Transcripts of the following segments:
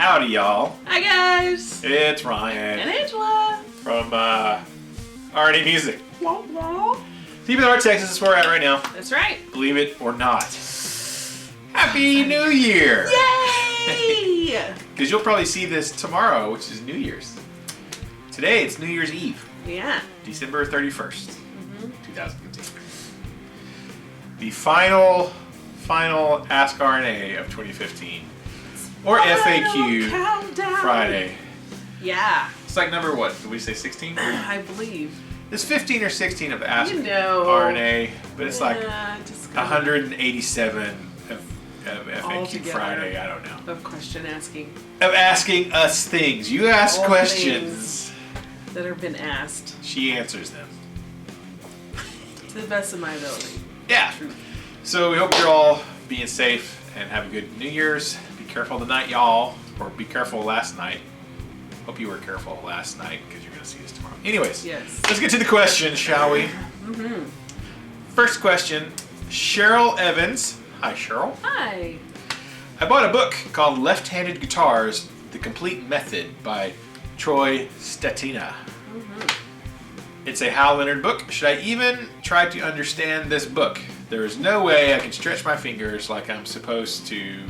Howdy, y'all. Hi, guys. It's Ryan. And Angela. From R&A Music. Wah, wah. Deep in Art, Texas is where we're at right now. That's right. Believe it or not. Happy New Year! Yay! Because you'll probably see this tomorrow, which is New Year's. Today, it's New Year's Eve. Yeah. December 31st, 2015. The final Ask R&A of 2015. Or FAQ Countdown. Friday. Yeah. It's like number what? Did we say 16? I believe. It's 15 or 16 of Ask R&A, but it's like 187 of FAQ Altogether. Friday. I don't know. Of question asking. Of asking us things. You ask All questions. That have been asked. She answers them. To the best of my ability. Yeah. Truth. So we hope you're all being safe and have a good New Year's. Be careful tonight, y'all. Or be careful last night. Hope you were careful last night because you're going to see this tomorrow. Anyways, Yes. let's get to the question, shall we? First question, Cheryl Evans. Hi, Cheryl. Hi. I bought a book called Left-Handed Guitars, The Complete Method by Troy Stetina. It's a Hal Leonard book. Should I even try to understand this book? There is no way I can stretch my fingers like I'm supposed to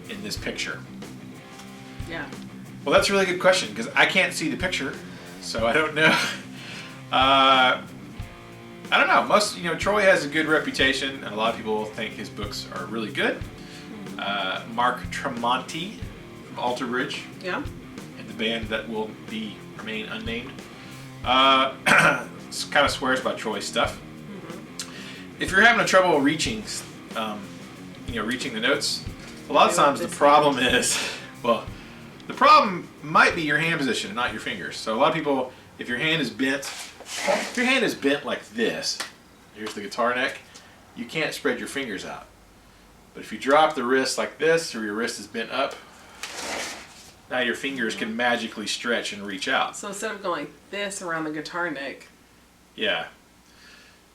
in this picture. Yeah. Well, that's a really good question because I can't see the picture, so I don't know. I don't know. Troy has a good reputation, and a lot of people think his books are really good. Mark Tremonti from Alter Bridge, Yeah. and the band that will remain unnamed, kind of swears by Troy's stuff. If you're having trouble reaching the notes, a lot of times the problem is, the problem might be your hand position, not your fingers. So a lot of people, if your hand is bent like this, here's the guitar neck, you can't spread your fingers out. But if you drop the wrist like this, or your wrist is bent up, now your fingers can magically stretch and reach out. So instead of going like this around the guitar neck. Yeah.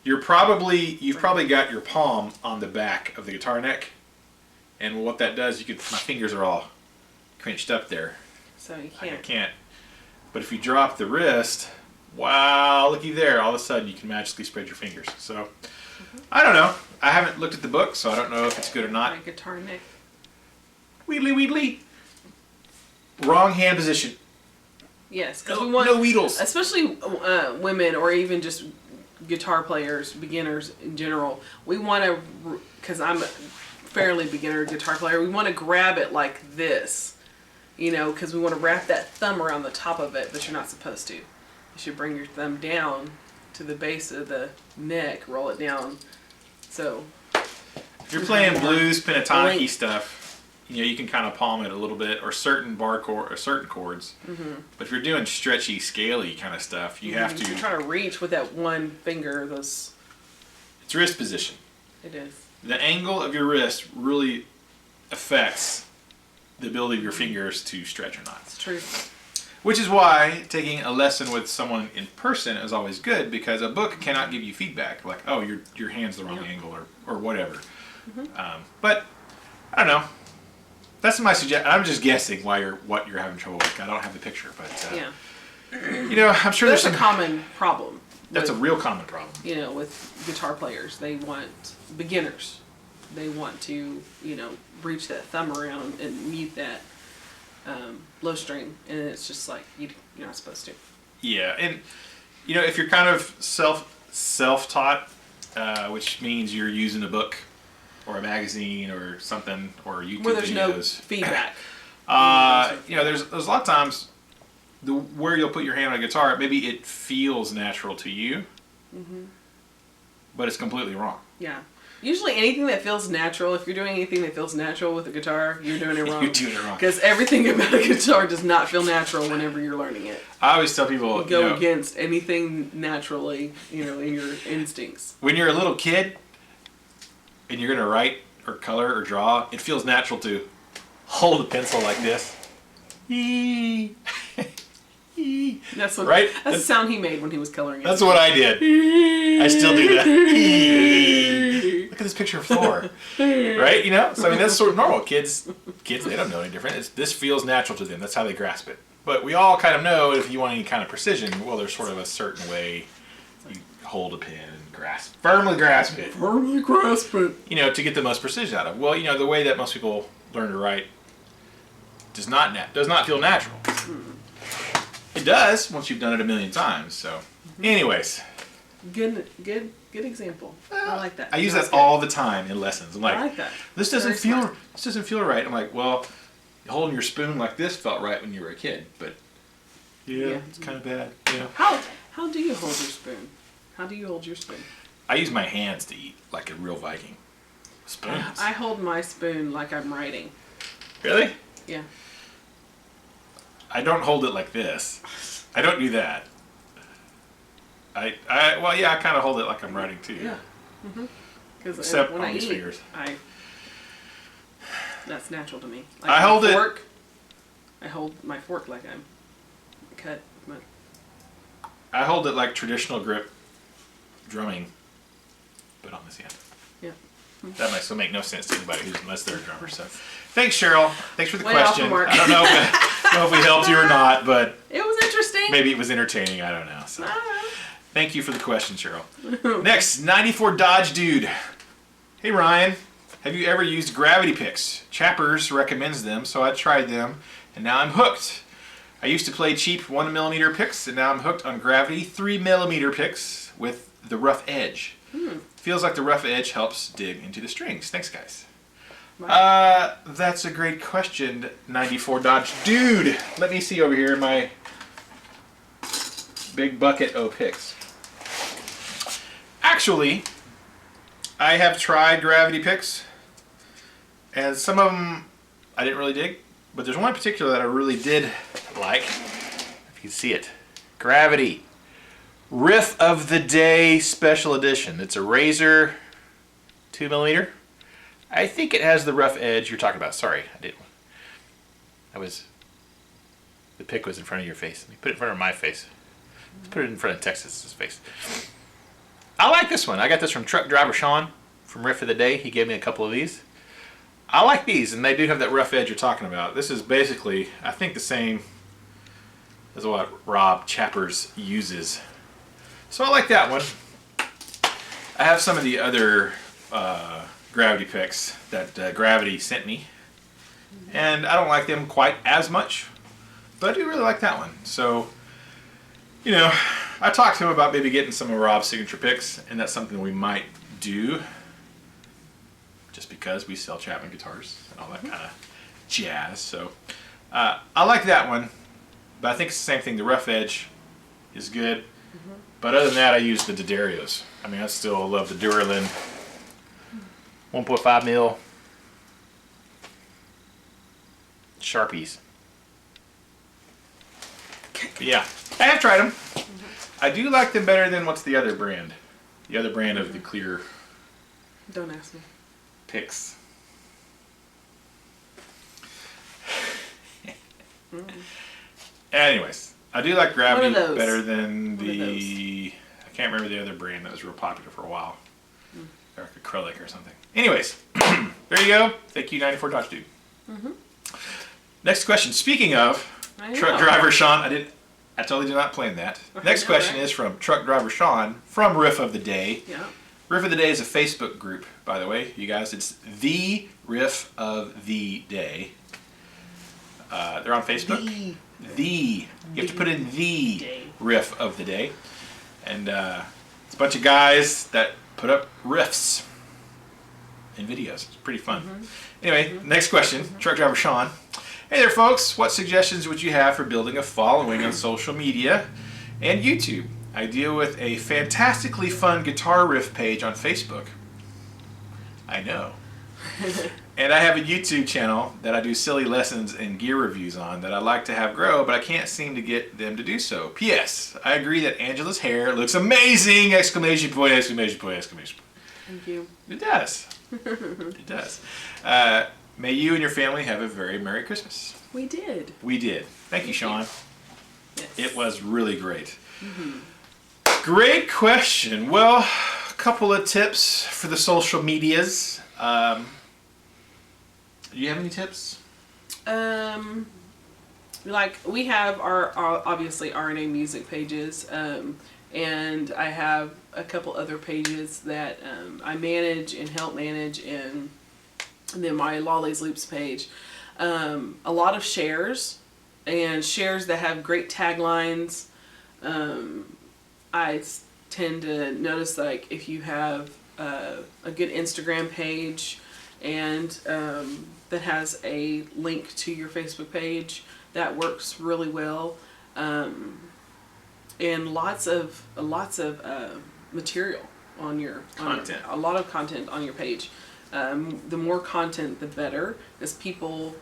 You've probably got your palm on the back of the guitar neck, and what that does, my fingers are all crunched up there. So you can't. I can't. But if you drop the wrist, wow, looky there, all of a sudden you can magically spread your fingers. So, I don't know. I haven't looked at the book, so I don't know if it's good or not. My guitar neck. Wheedly, wheedly. Wrong hand position. Yes, because No, we want, no wheedles. especially women or even just guitar players, beginners in general, we want to, because I'm a fairly beginner guitar player, we want to grab it like this, because we want to wrap that thumb around the top of it, but you're not supposed to. You should bring your thumb down to the base of the neck, roll it down. So If you're playing blues, pentatonic Length. stuff, you can kind of palm it a little bit, or certain certain chords. But if you're doing stretchy, scaly kind of stuff, you have to. You're trying to reach with that one finger. It's wrist position. It is. The angle of your wrist really affects the ability of your fingers to stretch or not. It's true. Which is why taking a lesson with someone in person is always good, because a book cannot give you feedback like, oh, your hand's the wrong angle or whatever. But I don't know. That's my suggestion. I'm just guessing what you're having trouble with. I don't have the picture, but I'm sure That's there's a common problem. That's a real common problem. With guitar players, beginners, they want to, reach that thumb around and mute that low string, and it's just like you're not supposed to. Yeah, and if you're kind of self-taught, which means you're using a book or a magazine or something, or YouTube where there's videos. no feedback. There's a lot of times where you'll put your hand on a guitar, maybe it feels natural to you, but it's completely wrong. Yeah. Usually anything that feels natural, if you're doing anything that feels natural with a guitar, you're doing it wrong. You're doing it wrong. Because everything about a guitar does not feel natural whenever you're learning it. I always tell people, You go against anything naturally, in your instincts. when you're a little kid and you're going to write or color or draw, it feels natural to hold a pencil like this. That's what, right? That's the sound he made when he was coloring it. That's what I did. I still do that. Look at this picture of Thor. Right? You know? So I mean, that's sort of normal. Kids, they don't know any different. This feels natural to them. That's how they grasp it. But we all kind of know if you want any kind of precision, well, there's sort of a certain way you hold a pen and firmly grasp it. Firmly grasp it. You know, to get the most precision out of it. Well, you know, the way that most people learn to write does not feel natural. It does once you've done it a million times. So, anyways. Good example. I like that. I use that all the time in lessons. I'm like, I like that. This doesn't feel right. I'm like, well, holding your spoon like this felt right when you were a kid, but yeah. It's kind of bad. You know. How do you hold your spoon? How do you hold your spoon? I use my hands to eat like a real Viking. Spoons. I hold my spoon like I'm writing. Really? Yeah. I don't hold it like this. I don't do that. I kind of hold it like I'm writing too. Yeah. Because Except when on I these eat, fingers. that's natural to me. Like I hold fork, I hold my fork like I'm cut. But I hold it like traditional grip drumming, but on this hand. yeah. That might still make no sense to anybody unless they're a drummer. So, thanks, Cheryl. Thanks for the Way off the question. mark. I don't know if we helped you or not, but It was interesting. maybe it was entertaining. I don't know. So, I don't know. thank you for the question, Cheryl. Next, 94 Dodge Dude. Hey, Ryan. Have you ever used gravity picks? Chappers recommends them, so I tried them, and now I'm hooked. I used to play cheap 1mm picks, and now I'm hooked on gravity 3mm picks with the rough edge. Feels like the rough edge helps dig into the strings. Thanks, guys. Wow. That's a great question, 94 Dodge Dude. Let me see over here in my big bucket of picks. Actually, I have tried gravity picks, and some of them I didn't really dig, but there's one in particular that I really did like. If you can see it. Gravity. Riff of the Day Special Edition. It's a Razor 2mm. I think it has the rough edge you're talking about. Sorry, I didn't. The pick was in front of your face. Let me put it in front of my face. Let's put it in front of Texas's face. I like this one. I got this from Truck Driver Sean from Riff of the Day. He gave me a couple of these. I like these, and they do have that rough edge you're talking about. This is basically, I think, the same as what Rob Chappers uses. So I like that one. I have some of the other gravity picks that Gravity sent me, and I don't like them quite as much, but I do really like that one. So, you know, I talked to him about maybe getting some of Rob's signature picks, and that's something we might do, just because we sell Chapman guitars and all that kind of jazz. So I like that one, but I think it's the same thing. The rough edge is good. But other than that, I use the D'Addario. I mean, I still love the Duralin 1.5mm Sharpies. But yeah, I have tried them. I do like them better than what's the other brand? The other brand of the clear Don't ask me. picks. Anyways, I do like Gravity better than the... I can't remember the other brand that was real popular for a while. Like acrylic or something. Anyways, there you go. Thank you, 94 Dodge Dude. Next question. Speaking of Truck Driver Sean, I totally did not plan that. Next question is from Truck Driver Sean from Riff of the Day. Yeah. Riff of the Day is a Facebook group, by the way. You guys, it's the Riff of the Day. They're on Facebook. You have to put in the day. Riff of the Day. And it's a bunch of guys that put up riffs in videos. It's pretty fun. Anyway, next question. Truck Driver Sean. Hey there, folks. What suggestions would you have for building a following on social media and YouTube? I deal with a fantastically fun guitar riff page on Facebook. I know. And I have a YouTube channel that I do silly lessons and gear reviews on that I'd like to have grow, but I can't seem to get them to do so. P.S. I agree that Angela's hair looks amazing! Exclamation point, exclamation point, exclamation point. Thank you. It does. It does. May you and your family have a very Merry Christmas. We did. We did. Thank you, Sean. Yes. It was really great. Great question. Well, a couple of tips for the social medias. Do you have any tips? Like we have our obviously RNA music pages, and I have a couple other pages that I manage and help manage, and then my Lolly's Loops page. A lot of shares, and shares that have great taglines. I tend to notice, like, if you have a good Instagram page and that has a link to your Facebook page, that works really well. And lots of material on your Content. a lot of content on your page. The more content, the better, because people,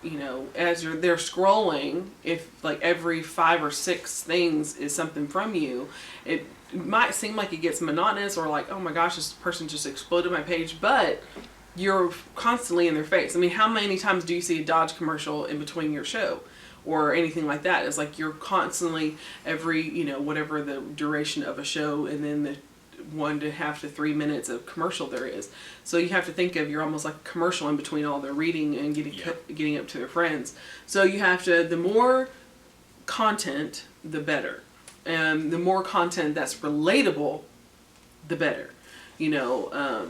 you know, as they're scrolling, if like every 5 or 6 things is something from you, it might seem like it gets monotonous, or like, oh my gosh, this person just exploded my page, but you're constantly in their face. I mean, how many times do you see a Dodge commercial in between your show or anything like that? It's like you're constantly, every, you know, whatever the duration of a show, and then the 1.5 to 3 minutes of commercial there is. So you have to think of, you're almost like a commercial in between all their reading and getting up to their friends. So you have to, the more content, the better. And the more content that's relatable, the better. You know,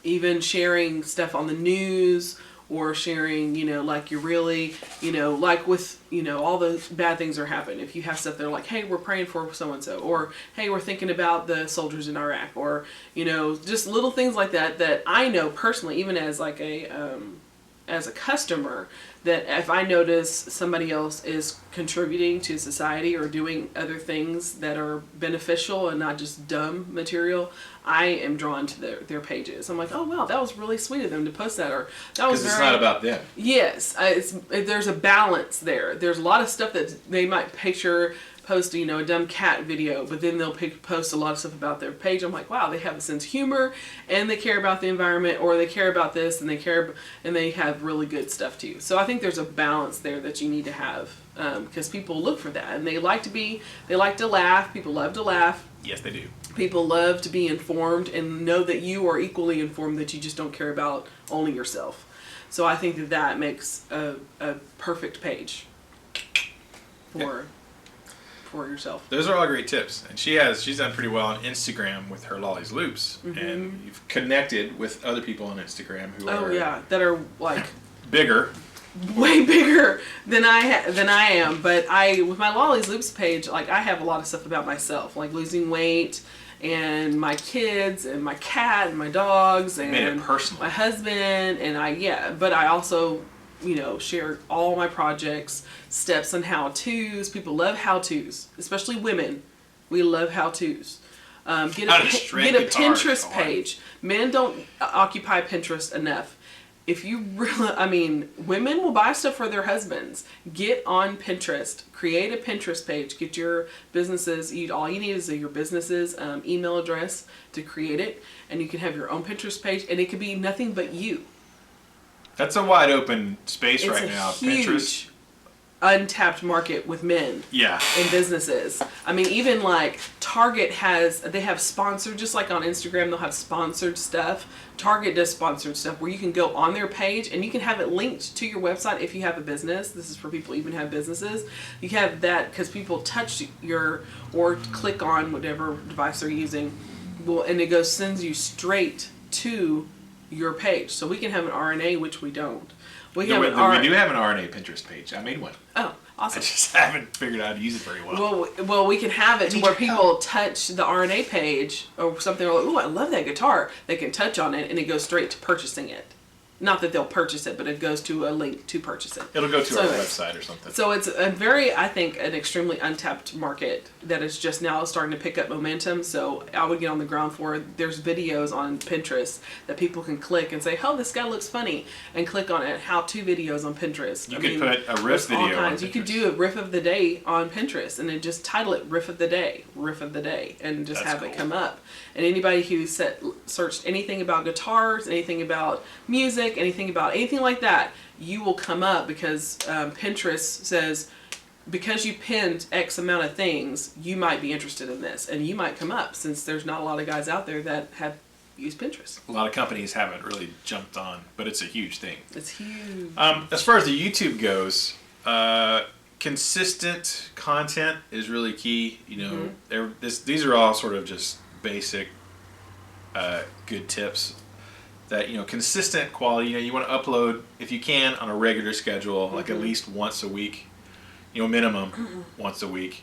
even sharing stuff on the news, or sharing, you know, like you're really, you know, like with, you know, all the bad things are happening. If you have stuff that are like, hey, we're praying for so-and-so, or hey, we're thinking about the soldiers in Iraq, or, you know, just little things like that, that I know personally, even as like as a customer, that if I notice somebody else is contributing to society or doing other things that are beneficial and not just dumb material, I am drawn to their pages. I'm like, oh wow, that was really sweet of them to post that, or that was very... Because it's not about them. Yes, there's a balance there. There's a lot of stuff that they might post, you know, a dumb cat video, but then they'll post a lot of stuff about their page. I'm like, wow, they have a sense of humor, and they care about the environment, or they care about this, and they have really good stuff too. So I think there's a balance there that you need to have, because people look for that, and they like to laugh. People love to laugh. Yes, they do. People love to be informed and know that you are equally informed, that you just don't care about only yourself. So I think that makes a perfect page for yourself. Those are all great tips, and she's done pretty well on Instagram with her Lolly's Loops, and you've connected with other people on Instagram who are that are like bigger, way bigger than I am. But with my Lolly's Loops page, like, I have a lot of stuff about myself, like losing weight, and my kids, and my cat, and my dogs, and made it personal. My husband, and but I also, you know, share all my projects, steps and how-tos. People love how-tos, especially women. We love how-tos. Get a Pinterest page. Men don't occupy Pinterest enough. If you really, I mean, women will buy stuff for their husbands. Get on Pinterest. Create a Pinterest page. Get your businesses. All you need is your business's email address to create it, and you can have your own Pinterest page, and it could be nothing but you. That's a wide open space It's right now. Huge, Pinterest, untapped market with men. Yeah. In businesses. I mean, even like Target they have sponsored, just like on Instagram, they'll have sponsored stuff. Target does sponsored stuff where you can go on their page and you can have it linked to your website if you have a business. This is for people who even have businesses. You have that because people touch or click on whatever device they're using, and it sends you straight to your page. So we can have an RNA, which we don't. We do have an RNA Pinterest page. I made one. Oh, awesome. I just haven't figured out how to use it very well. Well, we can have it to where people touch the RNA page or something, like, ooh, I love that guitar. They can touch on it and it goes straight to purchasing it. Not that they'll purchase it, but it goes to a link to purchase it. It'll go to our website or something. So it's I think, an extremely untapped market that is just now starting to pick up momentum. So I would get on the ground floor. There's videos on Pinterest that people can click and say, oh, this guy looks funny, and click on it. How-to videos on Pinterest. You could put a riff video on Pinterest. You could do a riff of the day on Pinterest and then just title it riff of the day, and just have it come up. And anybody who searched anything about guitars, anything about music, anything like that, you will come up because Pinterest says because you pinned X amount of things, you might be interested in this, and you might come up since there's not a lot of guys out there that have used Pinterest. A lot of companies haven't really jumped on, but it's a huge thing. It's huge. As far as the YouTube goes, consistent content is really key. You know, these are all sort of just basic, good tips. That, you know, consistent quality. You know, you want to upload if you can on a regular schedule, like at least once a week. You know, minimum once a week.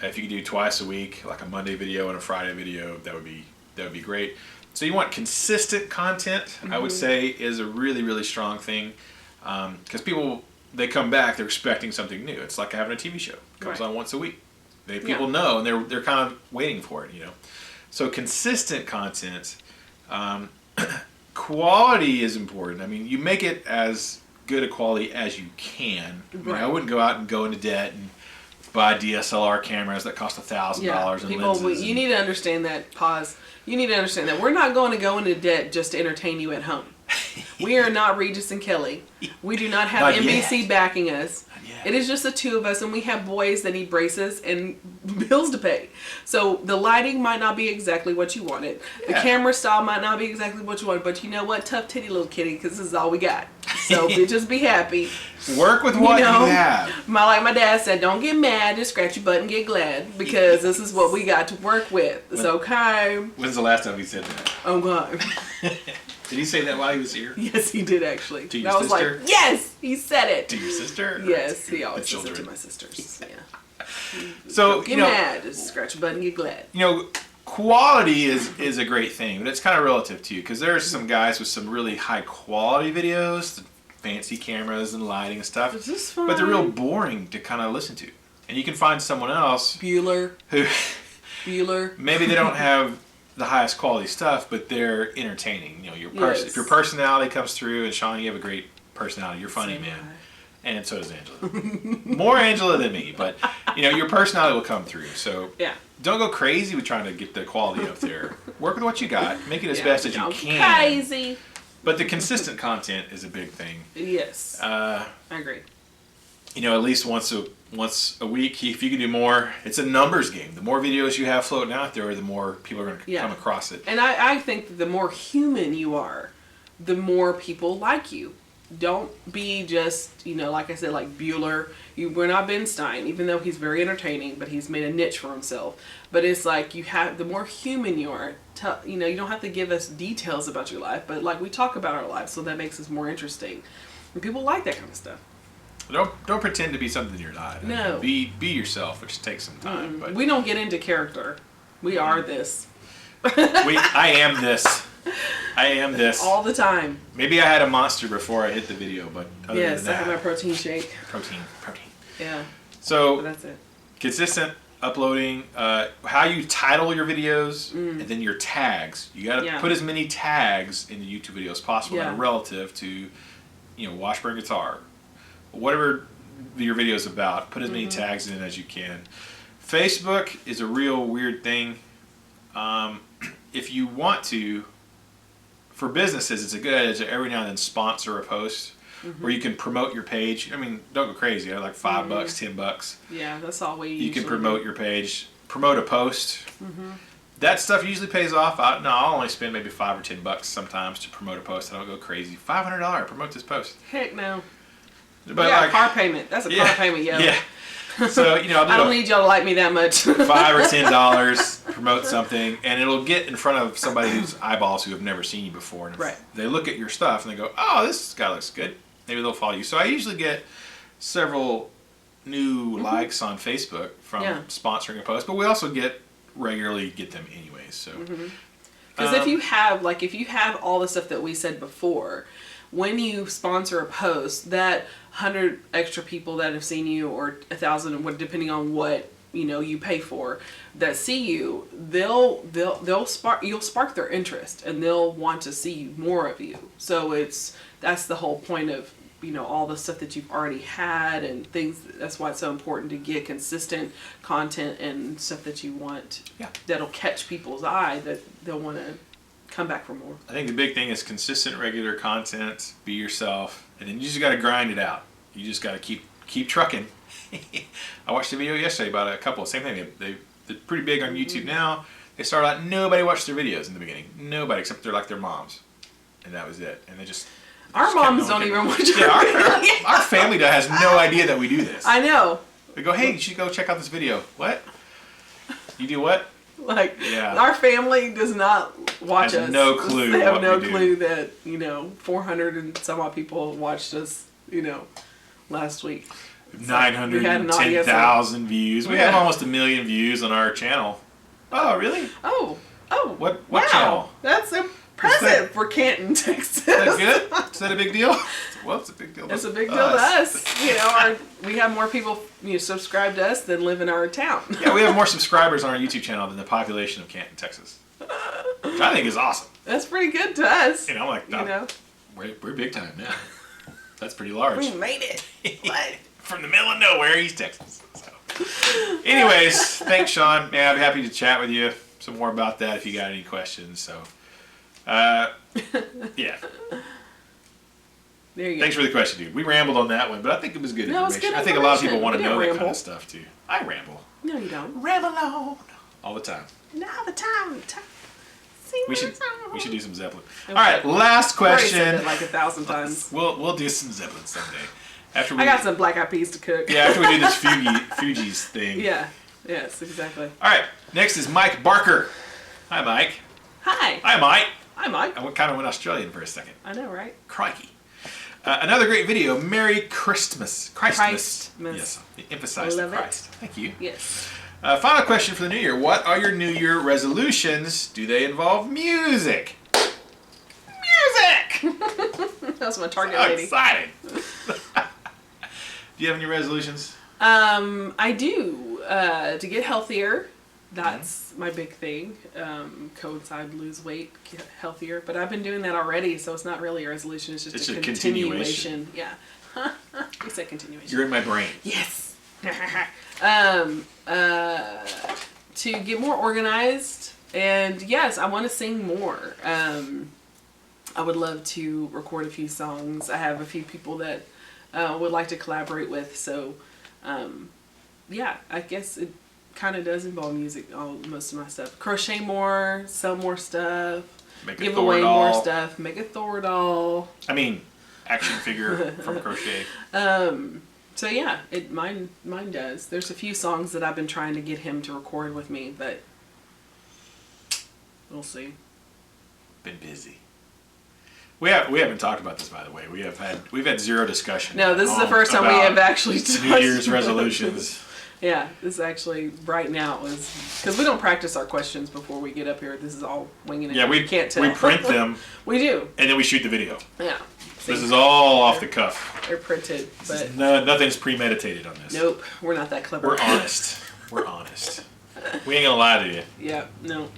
If you could do twice a week, like a Monday video and a Friday video, that would be great. So you want consistent content, I would say, is a really, really strong thing. Because people, they come back, they're expecting something new. It's like having a TV show. It comes on once a week. People know, and they're kind of waiting for it, you know. So consistent content, quality is important. I mean, you make it as good a quality as you can. I mean, I wouldn't go out and go into debt and buy DSLR cameras that cost $1,000 and lenses. You need to understand that. You need to understand that we're not going to go into debt just to entertain you at home. We are not Regis and Kelly. We do not have NBC backing us. It is just the two of us, and we have boys that need braces and bills to pay. So the lighting might not be exactly what you wanted. The camera style might not be exactly what you wanted. But you know what? Tough titty little kitty, because this is all we got. So just be happy. Work with what you have. Like my dad said, don't get mad, just scratch your butt and get glad, because this is what we got to work with. It's okay. When's the last time he said that? Oh, God. Did he say that while he was here? Yes, he did, actually. To your sister? I was like, yes, he said it. To your sister? Yes, he always says it to my sisters. Yeah. So, don't get mad, just scratch your butt and get glad. You know, quality is a great thing, but it's kind of relative to you, because there's some guys with some really high quality videos, fancy cameras and lighting and stuff, but they're real boring to kind of listen to. And you can find someone else Bueller. Maybe they don't have the highest quality stuff, but they're entertaining. You know, if your personality comes through, and Sean, you have a great personality. You're funny, man. And so does Angela. More Angela than me, but you know, your personality will come through. So don't go crazy with trying to get the quality up there. Work with what you got. Make it as best as you can. Crazy. But the consistent content is a big thing. Yes. I agree. You know, at least once a week, if you can do more, it's a numbers game. The more videos you have floating out there, the more people are going to come across it. And I think that the more human you are, the more people like you. Don't be just, you know, like I said, like Bueller. We're not Ben Stein, even though he's very entertaining, but he's made a niche for himself. But it's like the more human you are, you know, you don't have to give us details about your life, but like we talk about our lives, so that makes us more interesting. And people like that kind of stuff. Don't pretend to be something you're not. No. Be yourself, which takes some time. But we don't get into character. We are this. I am this. I am this. All the time. Maybe I had a monster before I hit the video, but other than that, I have my protein shake. Protein. Yeah. So that's it. Consistent uploading, how you title your videos, and then your tags. You got to put as many tags in the YouTube video as possible that are relative to, you know, Washburn Guitar. Whatever your video is about, put as many tags in as you can. Facebook is a real weird thing. If you want to, for businesses, it's a good idea to every now and then sponsor a post where you can promote your page. I mean, don't go crazy. Like $5, $10. Yeah, that's all we You can promote your page, promote a post. That stuff usually pays off. I'll only spend maybe $5 or $10 sometimes to promote a post. I don't go crazy. $500, promote this post. Heck no. But a car payment. That's a car payment, Yeah. So, you know, I don't need y'all to like me that much. $5 or $10, promote something, and it'll get in front of somebody whose eyeballs who have never seen you before. And if they look at your stuff and they go, oh, this guy looks good. Maybe they'll follow you. So I usually get several new likes on Facebook from sponsoring a post, but we also regularly get them anyways. So because if you have all the stuff that we said before, when you sponsor a post, that 100 extra people that have seen you, or 1,000, depending on what you pay for, that see you, you'll spark their interest, and they'll want to see more of you. So that's the whole point of all the stuff that you've already had and things. That's why it's so important to get consistent content and stuff that you want that'll catch people's eye, that they'll want to come back for more. I think the big thing is consistent, regular content. Be yourself, and then you just got to grind it out. You just got to keep trucking. I watched a video yesterday about a couple. Same thing. They're pretty big on YouTube now. They started out, nobody watched their videos in the beginning. Nobody, except they're like their moms. And that was it. And they just... Our moms don't even watch our videos. Our family has no idea that we do this. I know. They go, hey, you should go check out this video. What? You do what? Like, our family does not watch us. No clue. They have no clue that, 400 and some odd people watched us, last week. 910,000 views. We have almost 1 million views on our channel. Oh, really? Oh. What channel? That's impressive for Canton, Texas. Is that good? Is that a big deal? Well, it's a big deal. It's a big deal to us. We have more people subscribe to us than live in our town. Yeah, we have more subscribers on our YouTube channel than the population of Canton, Texas. Which I think is awesome. That's pretty good to us. I'm like, we're big time now. That's pretty large. We made it. What? From the middle of nowhere, East Texas. So. Anyways, thanks, Sean. Man, I'd be happy to chat with you some more about that if you got any questions. So, yeah. There you Thanks go. for the question, dude. We rambled on that one, but I think it was good No, information. it's good I think a lot of information. people want to know that ramble. kind of stuff too. I ramble. No, you don't. Ramble on. All the time. All the time. Sing We my should song. do some Zeppelin. Okay. All right, last question. I've already said it like 1,000 times. We'll do some Zeppelin someday. After we I got some black eyed peas to cook. Yeah, after we do this Fugees thing. Yeah. Yes, exactly. All right, next is Mike Barker. Hi, Mike. Hi. Hi, Mike. Hi, Mike. I kind of went Australian for a second. I know, right? Crikey. Another great video. Merry Christmas. Christmas. Christmas. Yes, emphasize the Love it. Christ. Thank you. Yes. Final question for the new year. What are your New Year resolutions? Do they involve music? Music! That's my target I'm lady. excited. Do you have any resolutions? I do. To get healthier. That's my big thing. Coincide, lose weight, get healthier. But I've been doing that already, so it's not really a resolution. It's just a continuation. Yeah. You said continuation. You're in my brain. Yes. To get more organized, and yes, I want to sing more. I would love to record a few songs. I have a few people that would like to collaborate with. So, yeah, I guess it kind of does involve music. Most of my stuff. Crochet more, sell more stuff, give away more stuff, make a Thor doll. I mean, action figure from crochet. So yeah, mine does. There's a few songs that I've been trying to get him to record with me, but we'll see. Been busy. We haven't talked about this, by the way. We've had zero discussion. No, this is the first time we have actually touched New Year's resolutions. Yeah, this is actually right now is because we don't practice our questions before we get up here. This is all winging it. Yeah, we can't tell. We print them. We do. And then we shoot the video. Yeah. This is all off the cuff. They're printed, but nothing's premeditated on this. Nope, we're not that clever. We're honest. We're honest. We ain't gonna lie to you. Yeah. No.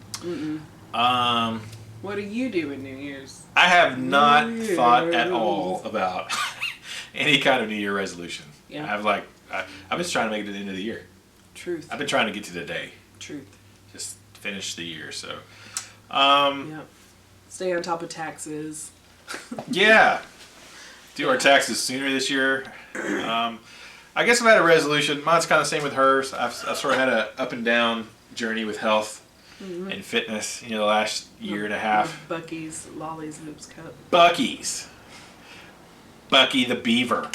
What are you doing New Year's? I have not thought at all about any kind of New Year resolution. Yeah. I'm just trying to make it to the end of the year. Truth. I've been trying to get to the day. Truth. Just finish the year. So. Yeah. Stay on top of taxes. Yeah. Do our taxes sooner this year. I guess I've had a resolution. Mine's kind of the same with hers. I've sort of had a up and down journey with health and fitness. The last year and a half. Bucky's Lolly's Hoops Cup. Bucky the Beaver.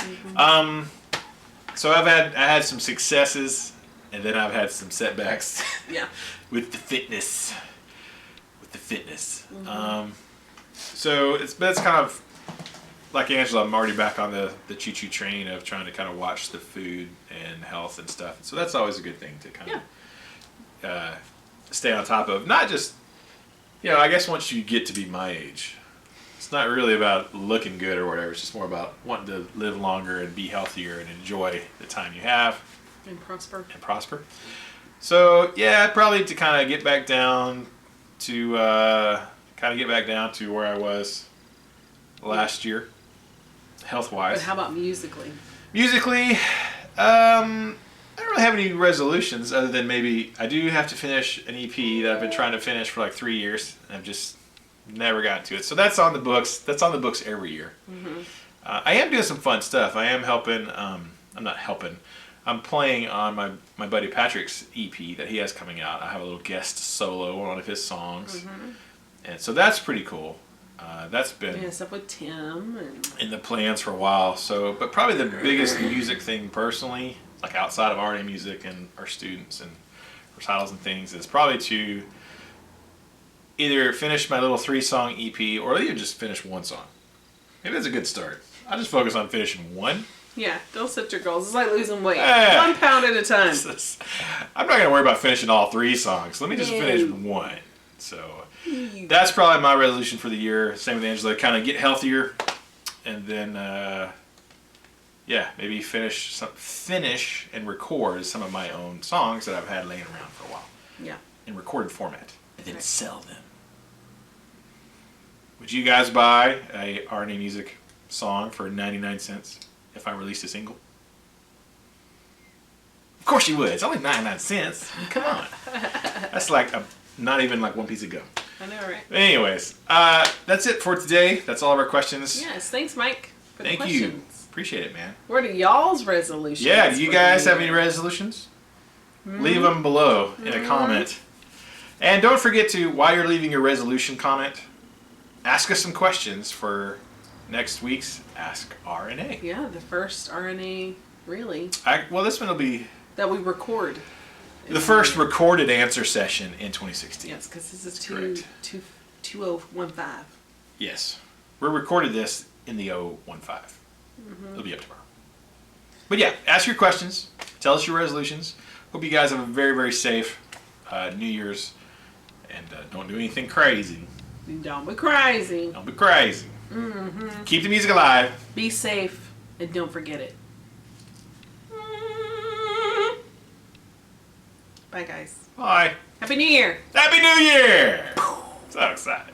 So I had some successes, and then I've had some setbacks. Yeah. with the fitness. So that's kind of like Angela. I'm already back on the choo-choo train of trying to kind of watch the food and health and stuff. So that's always a good thing to kind of stay on top of. Not just, I guess once you get to be my age, it's not really about looking good or whatever. It's just more about wanting to live longer and be healthier and enjoy the time you have. And prosper. So yeah, probably to kind of get back down to where I was last year, health-wise. But how about musically? Musically, I don't really have any resolutions other than maybe I do have to finish an EP that I've been trying to finish for like 3 years. And I've just never gotten to it. So that's on the books. That's on the books every year. I am doing some fun stuff. I am helping. I'm not helping. I'm playing on my buddy Patrick's EP that he has coming out. I have a little guest solo on one of his songs, and so that's pretty cool. That's been stuff with Tim and in the plans for a while. So, but probably the biggest music thing personally, like outside of R&A music and our students and recitals and things, is probably to either finish my little 3-song EP or even just finish one song. Maybe that's a good start. I just focus on finishing one. yeah. Don't set your goals. It's like losing weight, 1 pound at a time. I'm not gonna worry about finishing all 3 songs. Let me just finish one. So that's probably my resolution for the year. Same with Angela. Kind of get healthier, and then maybe finish and record some of my own songs that I've had laying around for a while. Yeah. In recorded format, and then sell them. Would you guys buy a R&A music song for 99 cents if I released a single? Of course you would. It's only 99 cents. Come on. That's like not even like one piece of gum. I know, right? Anyways, that's it for today. That's all of our questions. Yes. Thanks, Mike, for the Thank questions. you. Appreciate it, man. What are y'all's resolutions? Yeah, do you for guys the have year? any resolutions? Leave them below in a comment. And don't forget to, while you're leaving your resolution comment, ask us some questions for next week's Ask R&A. Yeah, the first RNA, really, Well, this one will be that we record. the first recorded answer session in 2016. Yes, because this is correct. 2015. Yes. We recorded this in the 015. It'll be up tomorrow. But yeah, ask your questions. Tell us your resolutions. Hope you guys have a very, very safe New Year's. And don't do anything crazy. Don't be crazy. Don't be crazy. Keep the music alive. Be safe and don't forget it. Bye, guys. Bye. Happy New Year. Happy New Year! So excited.